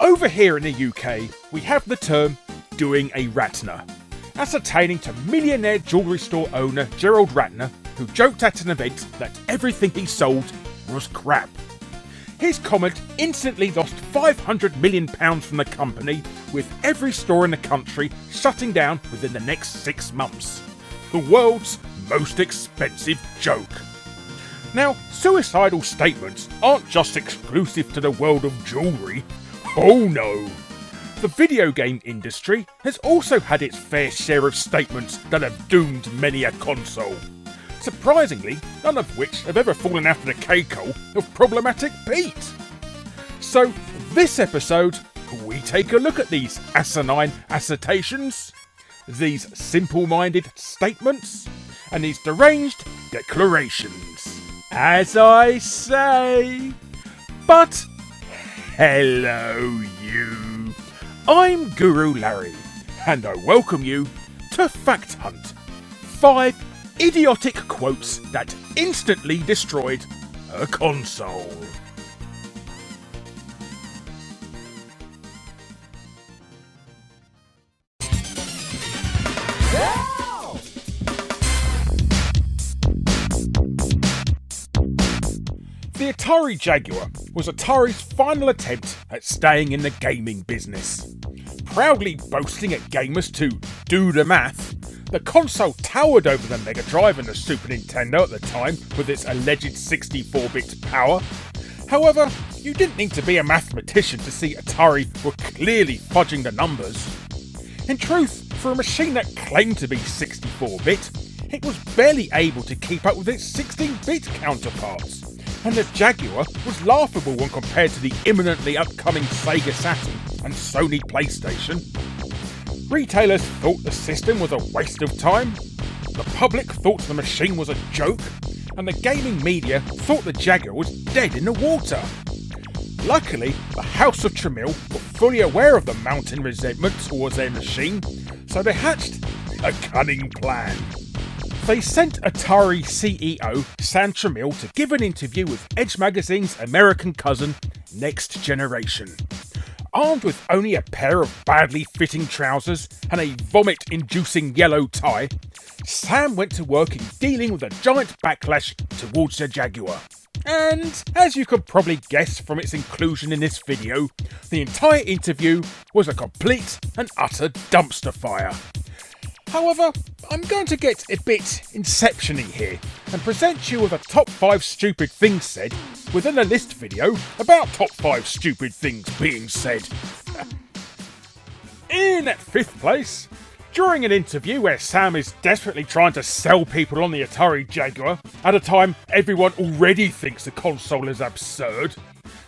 Over here in the UK, we have the term doing a Ratner, ascertaining to millionaire jewellery store owner Gerald Ratner, who joked at an event that everything he sold was crap. His comment instantly lost £500 million from the company, with every store in the country shutting down within the next 6 months. The world's most expensive joke. Now, suicidal statements aren't just exclusive to the world of jewellery. Oh no! The video game industry has also had its fair share of statements that have doomed many a console. Surprisingly, none of which have ever fallen out of the cake-hole of problematic Pete. So, this episode, we take a look at these asinine assertions, these simple-minded statements, and these deranged declarations. As I say. But, hello you. I'm Guru Larry, and I welcome you to Fact Hunt. 5 idiotic quotes that instantly destroyed a console. The Atari Jaguar was Atari's final attempt at staying in the gaming business. Proudly boasting at gamers to do the math, the console towered over the Mega Drive and the Super Nintendo at the time with its alleged 64-bit power. However, you didn't need to be a mathematician to see Atari were clearly fudging the numbers. In truth, for a machine that claimed to be 64-bit, it was barely able to keep up with its 16-bit counterparts, and the Jaguar was laughable when compared to the imminently upcoming Sega Saturn and Sony PlayStation. Retailers thought the system was a waste of time, the public thought the machine was a joke, and the gaming media thought the Jaguar was dead in the water. Luckily, the House of Tramiel were fully aware of the mounting resentment towards their machine, so they hatched a cunning plan. They sent Atari CEO Sam Tramiel to give an interview with Edge Magazine's American cousin, Next Generation. Armed with only a pair of badly fitting trousers and a vomit-inducing yellow tie, Sam went to work in dealing with a giant backlash towards the Jaguar. And, as you could probably guess from its inclusion in this video, the entire interview was a complete and utter dumpster fire. However, I'm going to get a bit Inception-y here and present you with a top 5 stupid things said within a list video about top 5 stupid things being said. In at 5th place, during an interview where Sam is desperately trying to sell people on the Atari Jaguar at a time everyone already thinks the console is absurd,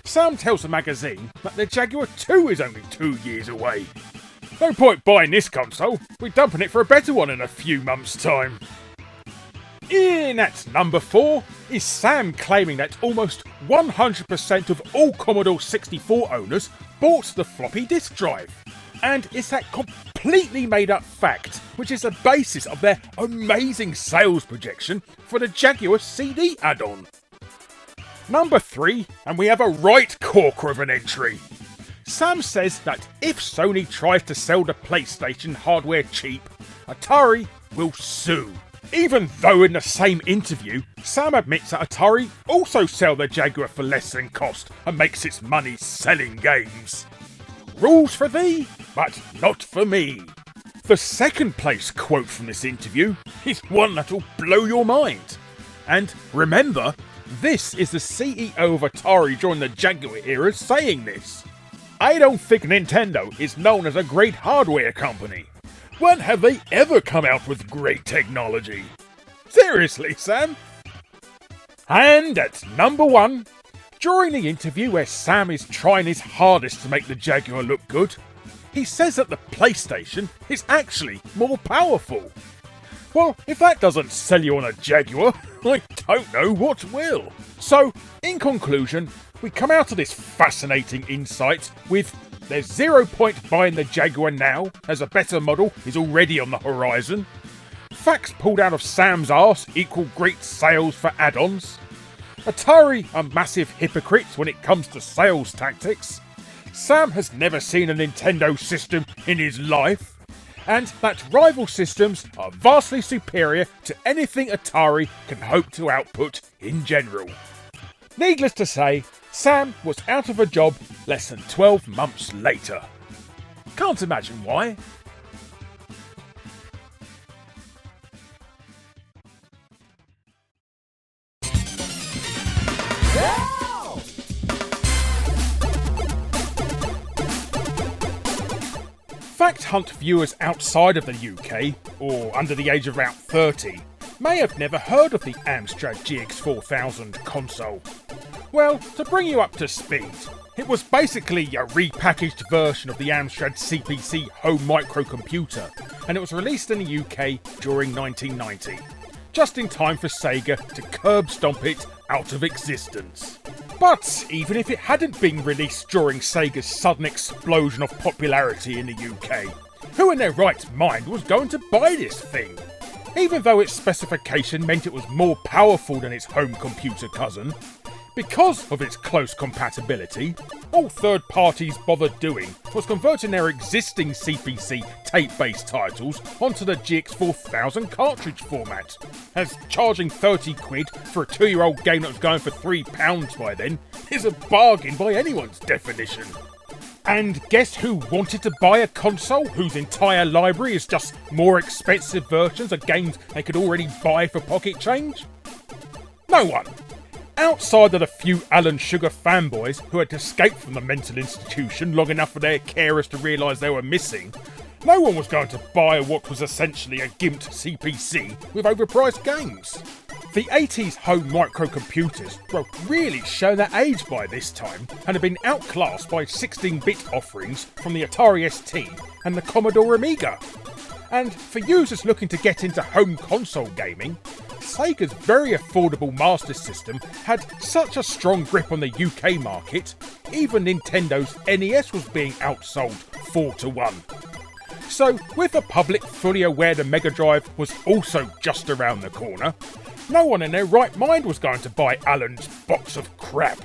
Sam tells the magazine that the Jaguar 2 is only 2 years away. No point buying this console, we're dumping it for a better one in a few months' time. In at number 4 is Sam claiming that almost 100% of all Commodore 64 owners bought the floppy disk drive. And it's that completely made up fact which is the basis of their amazing sales projection for the Jaguar CD add-on. Number 3, and we have a right corker of an entry. Sam says that if Sony tries to sell the PlayStation hardware cheap, Atari will sue. Even though in the same interview, Sam admits that Atari also sell the Jaguar for less than cost and makes its money selling games. Rules for thee, but not for me. The second place quote from this interview is one that'll blow your mind. And remember, this is the CEO of Atari during the Jaguar era saying this. I don't think Nintendo is known as a great hardware company. When have they ever come out with great technology? Seriously, Sam? And at number 1, during the interview where Sam is trying his hardest to make the Jaguar look good, he says that the PlayStation is actually more powerful. Well, if that doesn't sell you on a Jaguar, I don't know what will. So, in conclusion, we come out of this fascinating insight with there's 0 point buying the Jaguar now, as a better model is already on the horizon. Facts pulled out of Sam's arse equal great sales for add-ons. Atari are massive hypocrites when it comes to sales tactics. Sam has never seen a Nintendo system in his life, and that rival systems are vastly superior to anything Atari can hope to output in general. Needless to say, Sam was out of a job less than 12 months later. Can't imagine why. Fact Hunt viewers outside of the UK, or under the age of about 30, may have never heard of the Amstrad GX4000 console. Well, to bring you up to speed, it was basically a repackaged version of the Amstrad CPC home microcomputer, and it was released in the UK during 1990, just in time for Sega to curb stomp it out of existence. But even if it hadn't been released during Sega's sudden explosion of popularity in the UK, who in their right mind was going to buy this thing? Even though its specification meant it was more powerful than its home computer cousin, because of its close compatibility, all third parties bothered doing was converting their existing CPC tape-based titles onto the GX4000 cartridge format, as charging 30 quid for a 2-year-old game that was going for £3 by then is a bargain by anyone's definition. And guess who wanted to buy a console whose entire library is just more expensive versions of games they could already buy for pocket change? No one. Outside of the few Alan Sugar fanboys who had escaped from the mental institution long enough for their carers to realise they were missing, no one was going to buy what was essentially a gimped CPC with overpriced games. The 80s home microcomputers were really showing their age by this time and had been outclassed by 16-bit offerings from the Atari ST and the Commodore Amiga. And for users looking to get into home console gaming, Sega's very affordable Master System had such a strong grip on the UK market, even Nintendo's NES was being outsold 4-1. So, with the public fully aware the Mega Drive was also just around the corner, no one in their right mind was going to buy Alan's box of crap.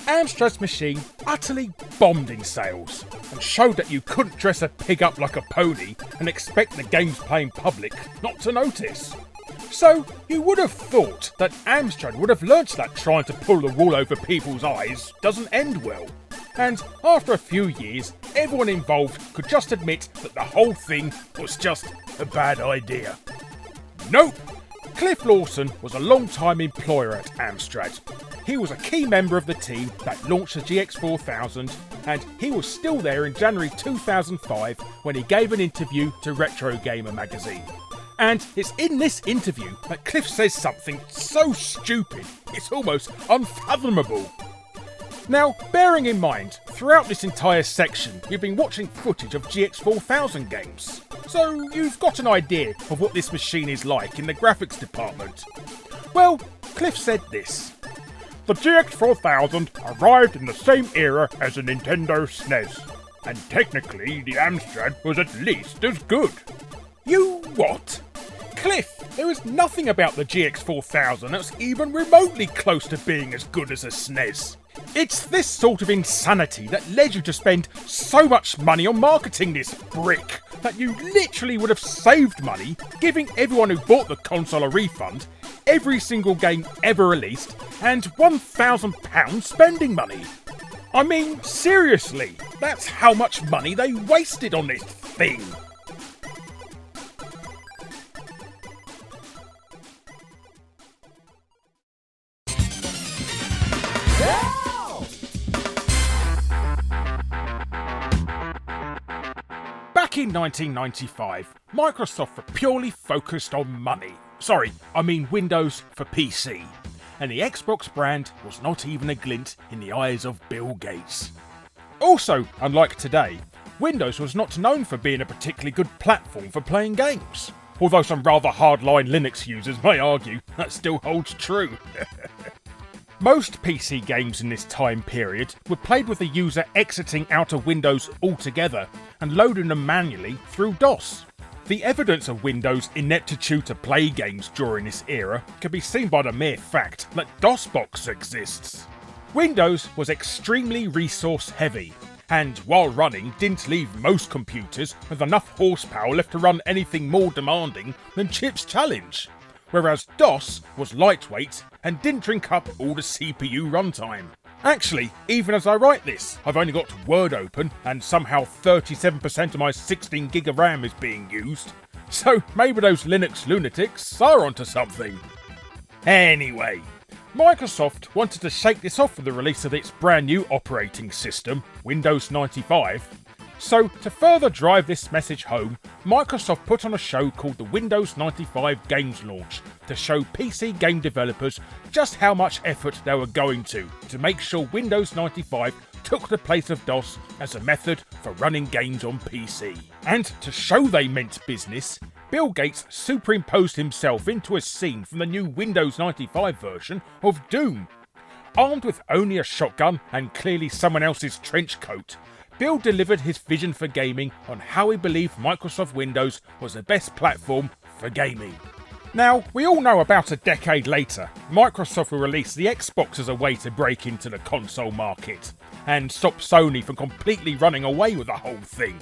Amstrad's machine utterly bombed in sales, and showed that you couldn't dress a pig up like a pony and expect the game's playing public not to notice. So, you would have thought that Amstrad would have learnt that trying to pull the wool over people's eyes doesn't end well. And after a few years, everyone involved could just admit that the whole thing was just a bad idea. Nope! Cliff Lawson was a long-time employer at Amstrad. He was a key member of the team that launched the GX4000, and he was still there in January 2005 when he gave an interview to Retro Gamer magazine. And it's in this interview that Cliff says something so stupid, it's almost unfathomable. Now, bearing in mind, throughout this entire section, you've been watching footage of GX4000 games, so you've got an idea of what this machine is like in the graphics department. Well, Cliff said this: "The GX4000 arrived in the same era as the Nintendo SNES, and technically the Amstrad was at least as good." You what? Cliff, there is nothing about the GX4000 that's even remotely close to being as good as a SNES. It's this sort of insanity that led you to spend so much money on marketing this brick that you literally would have saved money giving everyone who bought the console a refund, every single game ever released, and £1,000 spending money. I mean, seriously, that's how much money they wasted on this thing. Back in 1995, Microsoft were purely focused on money. Sorry, I mean Windows for PC. And the Xbox brand was not even a glint in the eyes of Bill Gates. Also, unlike today, Windows was not known for being a particularly good platform for playing games. Although some rather hardline Linux users may argue that still holds true. Most PC games in this time period were played with the user exiting out of Windows altogether and loading them manually through DOS. The evidence of Windows' ineptitude to play games during this era can be seen by the mere fact that DOSBox exists. Windows was extremely resource heavy, and while running didn't leave most computers with enough horsepower left to run anything more demanding than Chip's Challenge, whereas DOS was lightweight and didn't drink up all the CPU runtime. Actually, even as I write this, I've only got Word open and somehow 37% of my 16 gig of RAM is being used, so maybe those Linux lunatics are onto something. Anyway, Microsoft wanted to shake this off with the release of its brand new operating system, Windows 95. So, to further drive this message home, Microsoft put on a show called the Windows 95 Games Launch to show PC game developers just how much effort they were going to make sure Windows 95 took the place of DOS as a method for running games on PC. And to show they meant business, Bill Gates superimposed himself into a scene from the new Windows 95 version of Doom. Armed with only a shotgun and clearly someone else's trench coat, Bill delivered his vision for gaming on how he believed Microsoft Windows was the best platform for gaming. Now, we all know about a decade later, Microsoft will release the Xbox as a way to break into the console market and stop Sony from completely running away with the whole thing.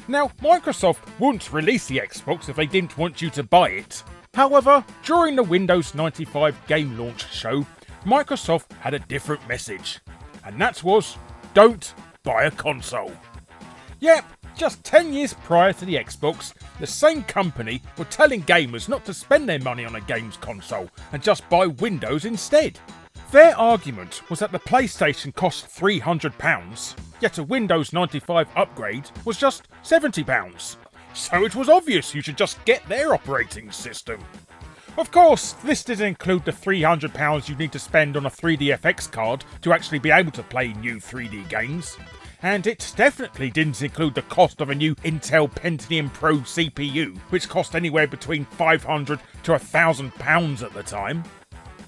Now, Microsoft wouldn't release the Xbox if they didn't want you to buy it. However, during the Windows 95 game launch show, Microsoft had a different message, and that was, don't buy a console. Yep, just 10 years prior to the Xbox, the same company were telling gamers not to spend their money on a games console and just buy Windows instead. Their argument was that the PlayStation cost £300, yet a Windows 95 upgrade was just £70. So it was obvious you should just get their operating system. Of course, this didn't include the £300 you need to spend on a 3DFX card to actually be able to play new 3D games. And it definitely didn't include the cost of a new Intel Pentium Pro CPU, which cost anywhere between £500 to £1,000 at the time.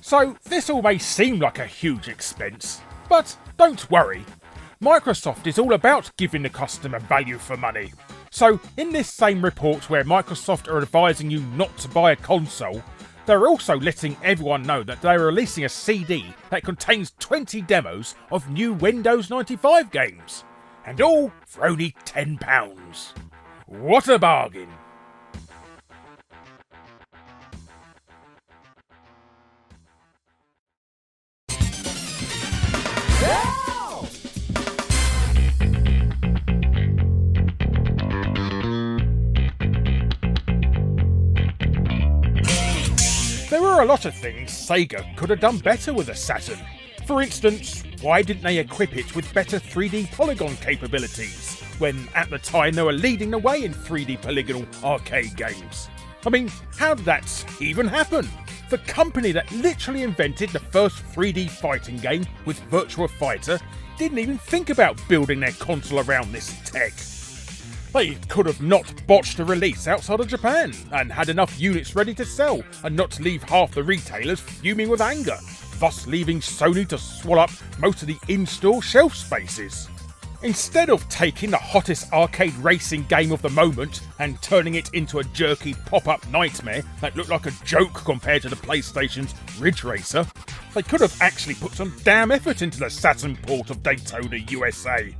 So this all may seem like a huge expense, but don't worry. Microsoft is all about giving the customer value for money. So in this same report where Microsoft are advising you not to buy a console, they're also letting everyone know that they're releasing a CD that contains 20 demos of new Windows 95 games, and all for only £10. What a bargain! There were a lot of things Sega could have done better with a Saturn. For instance, why didn't they equip it with better 3D polygon capabilities, when at the time they were leading the way in 3D polygonal arcade games? I mean, how did that even happen? The company that literally invented the first 3D fighting game with Virtua Fighter didn't even think about building their console around this tech. They could have not botched a release outside of Japan and had enough units ready to sell and not leave half the retailers fuming with anger, thus leaving Sony to swallow up most of the in-store shelf spaces. Instead of taking the hottest arcade racing game of the moment and turning it into a jerky pop-up nightmare that looked like a joke compared to the PlayStation's Ridge Racer, they could have actually put some damn effort into the Saturn port of Daytona, USA.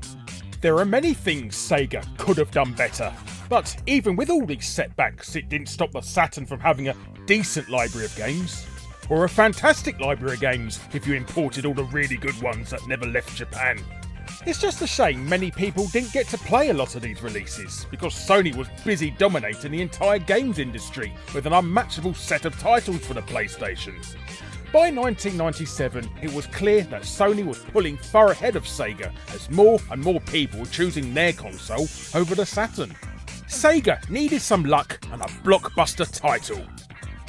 There are many things Sega could have done better, but even with all these setbacks, it didn't stop the Saturn from having a decent library of games. Or a fantastic library of games if you imported all the really good ones that never left Japan. It's just a shame many people didn't get to play a lot of these releases, because Sony was busy dominating the entire games industry with an unmatchable set of titles for the PlayStation. By 1997, it was clear that Sony was pulling far ahead of Sega as more and more people were choosing their console over the Saturn. Sega needed some luck and a blockbuster title.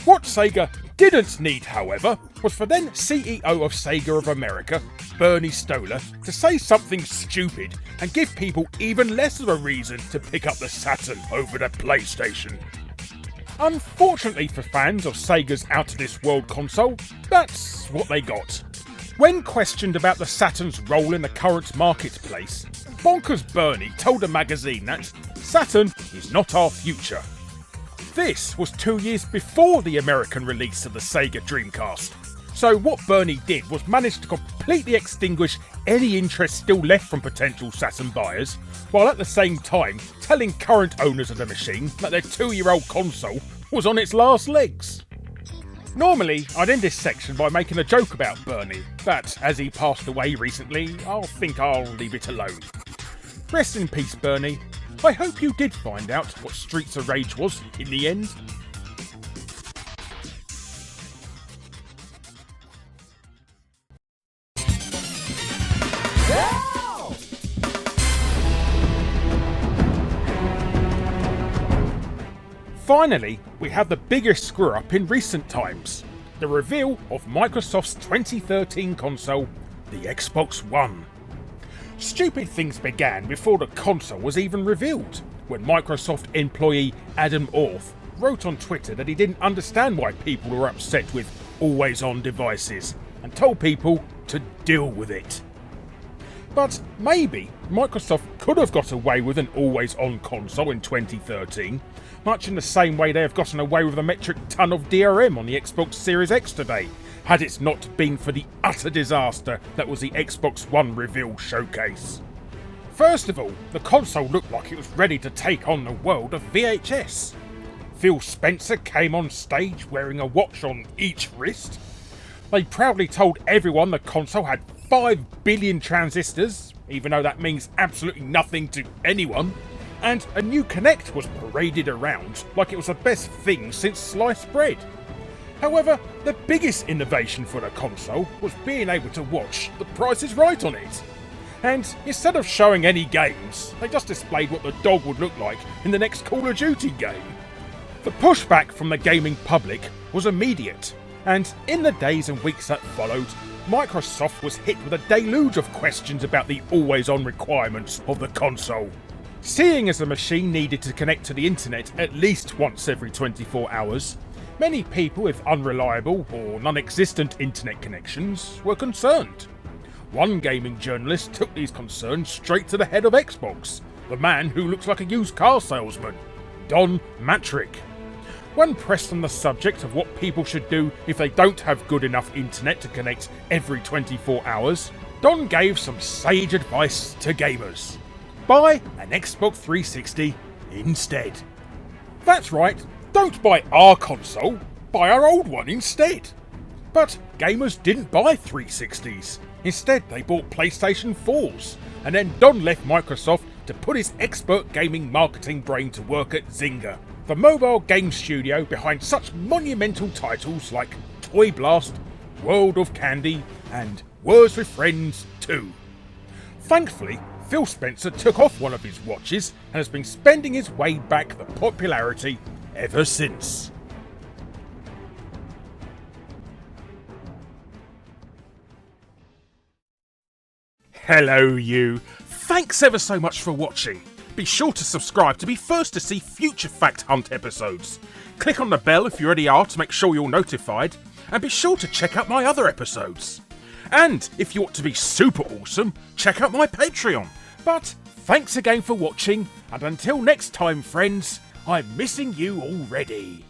What Sega didn't need, however, was for then CEO of Sega of America, Bernie Stoller, to say something stupid and give people even less of a reason to pick up the Saturn over the PlayStation. Unfortunately for fans of Sega's out-of-this-world console, that's what they got. When questioned about the Saturn's role in the current marketplace, Bonkers Bernie told a magazine that Saturn is not our future. This was 2 years before the American release of the Sega Dreamcast, So what Bernie did was manage to completely extinguish any interest still left from potential Saturn buyers, while at the same time telling current owners of the machine that their 2-year-old console was on its last legs. Normally, I'd end this section by making a joke about Bernie, but as he passed away recently, I'll leave it alone. Rest in peace, Bernie. I hope you did find out what Streets of Rage was in the end. Finally, we have the biggest screw-up in recent times. The reveal of Microsoft's 2013 console, the Xbox One. Stupid things began before the console was even revealed, when Microsoft employee Adam Orth wrote on Twitter that he didn't understand why people were upset with always-on devices, and told people to deal with it. But maybe Microsoft could have got away with an always-on console in 2013, much in the same way they have gotten away with a metric ton of DRM on the Xbox Series X today, had it not been for the utter disaster that was the Xbox One reveal showcase. First of all, the console looked like it was ready to take on the world of VHS. Phil Spencer came on stage wearing a watch on each wrist. They proudly told everyone the console had 5 billion transistors, even though that means absolutely nothing to anyone, and a new Kinect was paraded around like it was the best thing since sliced bread. However, the biggest innovation for the console was being able to watch The Price is Right on it. And instead of showing any games, they just displayed what the dog would look like in the next Call of Duty game. The pushback from the gaming public was immediate, and in the days and weeks that followed, Microsoft was hit with a deluge of questions about the always-on requirements of the console. Seeing as the machine needed to connect to the internet at least once every 24 hours, many people with unreliable or non-existent internet connections were concerned. One gaming journalist took these concerns straight to the head of Xbox, the man who looks like a used car salesman, Don Matrick. When pressed on the subject of what people should do if they don't have good enough internet to connect every 24 hours, Don gave some sage advice to gamers. Buy an Xbox 360 instead. That's right, don't buy our console, buy our old one instead. But gamers didn't buy 360s. Instead, they bought PlayStation 4s, and then Don left Microsoft to put his expert gaming marketing brain to work at Zynga, the mobile game studio behind such monumental titles like Toy Blast, World of Candy, and Words with Friends 2. Thankfully, Phil Spencer took off one of his watches and has been spending his way back the popularity ever since. Hello you! Thanks ever so much for watching. Be sure to subscribe to be first to see future Fact Hunt episodes. Click on the bell if you already are to make sure you're notified, and be sure to check out my other episodes. And if you want to be super awesome, check out my Patreon. But thanks again for watching, and until next time friends, I'm missing you already.